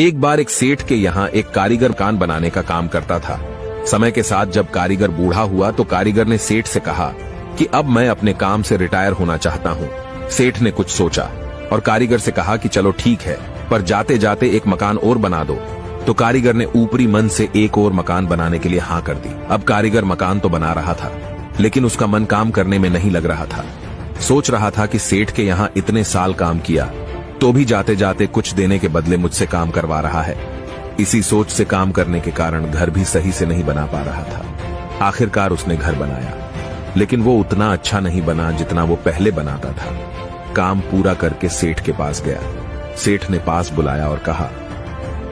एक बार एक सेठ के यहाँ एक कारीगर मकान बनाने का काम करता था। समय के साथ जब कारीगर बूढ़ा हुआ तो कारीगर ने सेठ से कहा कि अब मैं अपने काम से रिटायर होना चाहता हूँ। सेठ ने कुछ सोचा और कारीगर से कहा कि चलो ठीक है, पर जाते जाते एक मकान और बना दो। तो कारीगर ने ऊपरी मन से एक और मकान बनाने के लिए हाँ कर दी। अब कारीगर मकान तो बना रहा था, लेकिन उसका मन काम करने में नहीं लग रहा था। सोच रहा था कि सेठ के यहाँ इतने साल काम किया तो भी जाते जाते कुछ देने के बदले मुझसे काम करवा रहा है। इसी सोच से काम करने के कारण घर भी सही से नहीं बना पा रहा था। आखिरकार उसने घर बनाया, लेकिन वो उतना अच्छा नहीं बना जितना वो पहले बनाता था। काम पूरा करके सेठ के पास गया। सेठ ने पास बुलाया और कहा,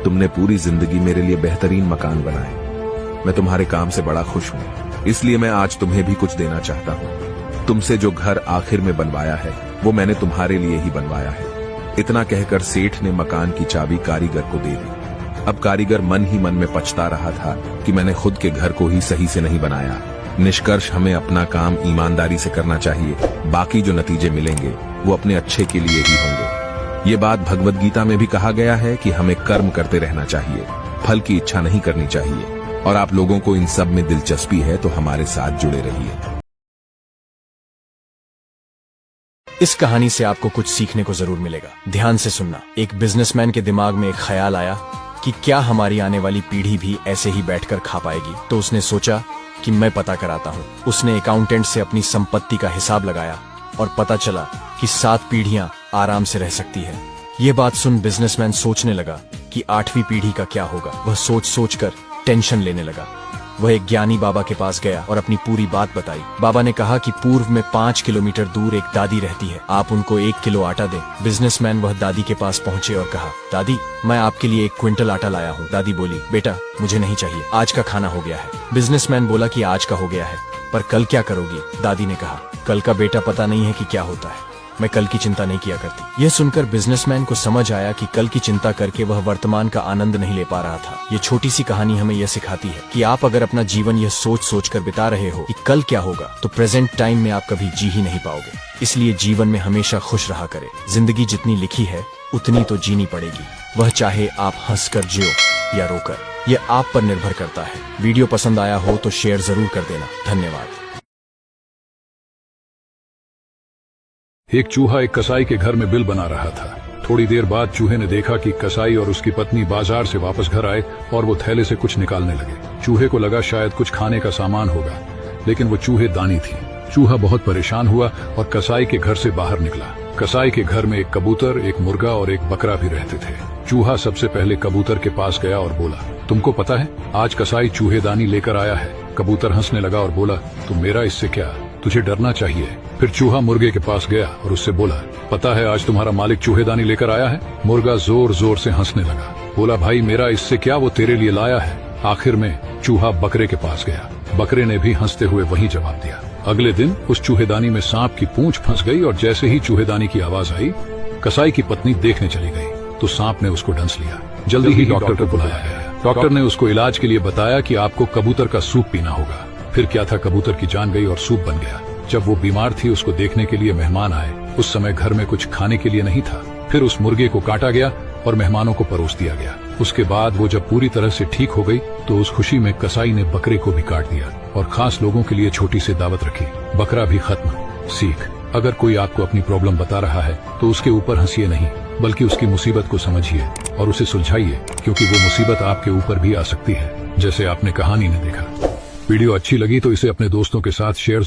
तुमने पूरी जिंदगी मेरे लिए बेहतरीन मकान बनाए। मैं तुम्हारे काम से बड़ा खुश हूँ, इसलिए मैं आज तुम्हें भी कुछ देना चाहता हूँ। तुमसे जो घर आखिर में बनवाया है वो मैंने तुम्हारे लिए ही बनवाया है। इतना कहकर सेठ ने मकान की चाबी कारीगर को दे दी। अब कारीगर मन ही मन में पछता रहा था कि मैंने खुद के घर को ही सही से नहीं बनाया। निष्कर्ष, हमें अपना काम ईमानदारी से करना चाहिए। बाकी जो नतीजे मिलेंगे वो अपने अच्छे के लिए ही होंगे। ये बात भगवद गीता में भी कहा गया है कि हमें कर्म करते रहना चाहिए, फल की इच्छा नहीं करनी चाहिए। और आप लोगों को इन सब में दिलचस्पी है तो हमारे साथ जुड़े रहिए। इस कहानी से आपको कुछ सीखने को जरूर मिलेगा। ध्यान से सुनना। एक बिजनेसमैन के दिमाग में एक ख्याल आया कि क्या हमारी आने वाली पीढ़ी भी ऐसे ही बैठकर खा पाएगी। तो उसने सोचा कि मैं पता कराता हूँ। उसने अकाउंटेंट से अपनी संपत्ति का हिसाब लगाया और पता चला कि 7 पीढ़ियां आराम से रह सकती है। ये बात सुन बिजनेसमैन सोचने लगा कि 8वीं पीढ़ी का क्या होगा। वह सोच कर टेंशन लेने लगा। वह एक ज्ञानी बाबा के पास गया और अपनी पूरी बात बताई। बाबा ने कहा कि पूर्व में 5 किलोमीटर दूर एक दादी रहती है, आप उनको 1 किलो आटा दें। बिजनेसमैन वह दादी के पास पहुंचे और कहा, दादी मैं आपके लिए 1 क्विंटल आटा लाया हूँ। दादी बोली, बेटा मुझे नहीं चाहिए, आज का खाना हो गया है। बिजनेसमैन बोला कि आज का हो गया है, पर कल क्या करोगी? दादी ने कहा, कल का बेटा पता नहीं है कि क्या होता है, मैं कल की चिंता नहीं किया करती। यह सुनकर बिजनेसमैन को समझ आया कि कल की चिंता करके वह वर्तमान का आनंद नहीं ले पा रहा था। ये छोटी सी कहानी हमें यह सिखाती है कि आप अगर अपना जीवन यह सोच कर बिता रहे हो कि कल क्या होगा, तो प्रेजेंट टाइम में आप कभी जी ही नहीं पाओगे। इसलिए जीवन में हमेशा खुश रहा करें। जिंदगी जितनी लिखी है उतनी तो जीनी पड़ेगी, वह चाहे आप हंसकर जियो या रोकर, यह आप पर निर्भर करता है। वीडियो पसंद आया हो तो शेयर जरूर कर देना। धन्यवाद। एक चूहा एक कसाई के घर में बिल बना रहा था। थोड़ी देर बाद चूहे ने देखा कि कसाई और उसकी पत्नी बाजार से वापस घर आए और वो थैले से कुछ निकालने लगे। चूहे को लगा शायद कुछ खाने का सामान होगा, लेकिन वो चूहे दानी थी। चूहा बहुत परेशान हुआ और कसाई के घर से बाहर निकला। कसाई के घर में एक कबूतर, एक मुर्गा और एक बकरा भी रहते थे। चूहा सबसे पहले कबूतर के पास गया और बोला, तुमको पता है आज कसाई चूहेदानी लेकर आया है। कबूतर हंसने लगा और बोला, तुम मेरा इससे क्या, तुझे डरना चाहिए। फिर चूहा मुर्गे के पास गया और उससे बोला, पता है आज तुम्हारा मालिक चूहेदानी लेकर आया है। मुर्गा जोर जोर से हंसने लगा, बोला, भाई मेरा इससे क्या, वो तेरे लिए लाया है। आखिर में चूहा बकरे के पास गया। बकरे ने भी हंसते हुए वही जवाब दिया। अगले दिन उस चूहेदानी में सांप की पूंछ फंस गई और जैसे ही चूहेदानी की आवाज आई, कसाई की पत्नी देखने चली गई तो सांप ने उसको डंस लिया। जल्दी ही डॉक्टर को बुलाया गया। डॉक्टर ने उसको इलाज के लिए बताया कि आपको कबूतर का सूप पीना होगा। फिर क्या था, कबूतर की जान गई और सूप बन गया। जब वो बीमार थी उसको देखने के लिए मेहमान आए। उस समय घर में कुछ खाने के लिए नहीं था। फिर उस मुर्गे को काटा गया और मेहमानों को परोस दिया गया। उसके बाद वो जब पूरी तरह से ठीक हो गई तो उस खुशी में कसाई ने बकरे को भी काट दिया और खास लोगों के लिए छोटी सी दावत रखी। बकरा भी खत्म। सीख, अगर कोई आपको अपनी प्रॉब्लम बता रहा है तो उसके ऊपर हंसिए नहीं, बल्कि उसकी मुसीबत को समझिए और उसे सुलझाइए, क्योंकि वो मुसीबत आपके ऊपर भी आ सकती है, जैसे आपने कहानी में देखा। वीडियो अच्छी लगी तो इसे अपने दोस्तों के साथ शेयर